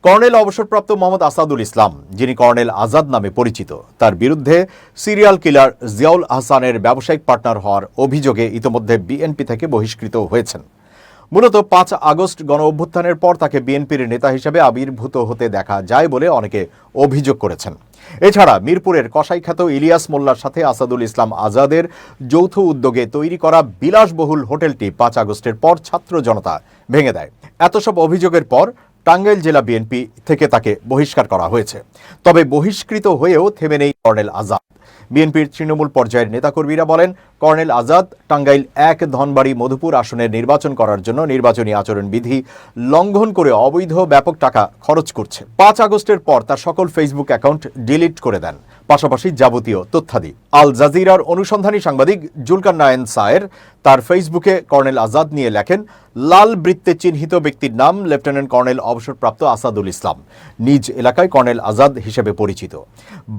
Colonel অবসরপ্রাপ্ত মোহাম্মদ আসাদুল ইসলাম, যিনি colonel Azad নামে পরিচিত, তার বিরুদ্ধে সিরিয়াল কিলার জিয়াউল আহসানের ব্যবসায়িক পার্টনার হওয়ার অভিযোগে ইতোমধ্যে বিএনপি থেকে বহিষ্কৃত হয়েছেন। মূলত ৫ আগস্ট গণ অভ্যুত্থানের পর তাকে বিএনপির নেতা হিসেবে আবির্ভূত হতে দেখা যায় বলে অনেকে অভিযোগ করেছেন। এছাড়া মিরপুরের কসাইখ্যাত ইলিয়াস মোল্লার সাথে আসাদুল ইসলাম আজাদের যৌথ উদ্যোগে তৈরি করা বিলাসবহুল হোটেলটি ৫ আগস্টের পর ছাত্র জনতা ভেঙে দেয়। এত সব অভিযোগের পর টাঙ্গাইল জেলা বিএনপি থেকে তাকে বহিষ্কার করা হয়েছে। তবে বহিষ্কৃত হয়েও থেমে নেই কর্নেল আজাদ। বিএনপির তৃণমূল পর্যায়ের নেতাকর্মীরা বলেন, কর্নেল আজাদ টাঙ্গাইল ১ ধনবাড়ী মধুপুর আসনের নির্বাচন করার জন্য নির্বাচনী আচরণবিধি লঙ্ঘন করে অবৈধ ব্যাপক টাকা খরচ করছে। ৫ আগস্টের পর তার সকল ফেসবুক অ্যাকাউন্ট ডিলিট করে দেন, পাশাপাশি যাবতীয় তথ্যাদি। আল জাজিরার অনুসন্ধানী সাংবাদিক জুলকার নায়েন সায়ের তার ফেসবুকে কর্নেল আজাদ নিয়ে লেখেন, লাল বৃত্তে চিহ্নিত ব্যক্তির নাম লেফটেন্যান্ট কর্নেল অবসরপ্রাপ্ত আসাদুল ইসলাম, নিজ এলাকায় কর্নেল আজাদ হিসেবে পরিচিত।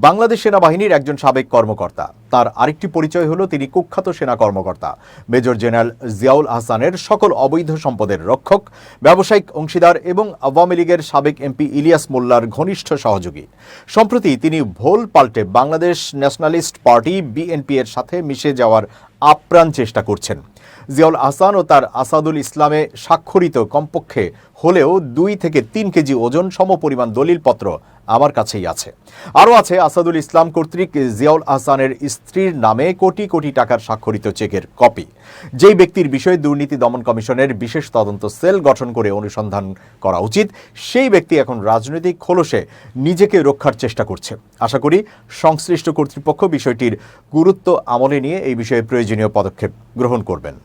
বাংলাদেশ সেনাবাহিনীর একজন সাবেক কর্মকর্তা। তার আরেকটি পরিচয় হলো তিনি কুখ্যাত সেনা কর্মকর্তা মেজর জেনারেল জিয়াউল আহসানের সকল অবৈধ সম্পদের রক্ষক, ব্যবসায়িক অংশীদার এবং আওয়ামী লীগের সাবেক এমপি ইলিয়াস মোল্লার ঘনিষ্ঠ সহযোগী। সম্প্রতি তিনি ভোল পাল্টে বাংলাদেশ ন্যাশনালিস্ট পার্টি বিএনপি এর সাথে মিশে যাওয়ার আপ্রাণ চেষ্টা করছেন। জিয়াউল আহসান ও তার আসাদুল ইসলামে স্বাক্ষরিত কমপক্ষে হলেও ২ থেকে ৩ কেজি ওজন সমপরিমাণ দলিলপত্র আমার কাছেই আছে। আরও আছে আসাদুল ইসলাম কর্তৃক জিয়াউল আহসানের স্ত্রীর নামে কোটি কোটি টাকার স্বাক্ষরিত চেকের কপি। যেই ব্যক্তির বিষয়ে দুর্নীতি দমন কমিশনের বিশেষ তদন্ত সেল গঠন করে অনুসন্ধান করা উচিত, সেই ব্যক্তি এখন রাজনৈতিক খোলসে নিজেকে রক্ষার চেষ্টা করছে। আশা করি সংশ্লিষ্ট কর্তৃপক্ষ বিষয়টির গুরুত্ব আমলে নিয়ে এই বিষয়ে প্রয়োজনীয় পদক্ষেপ গ্রহণ করবেন।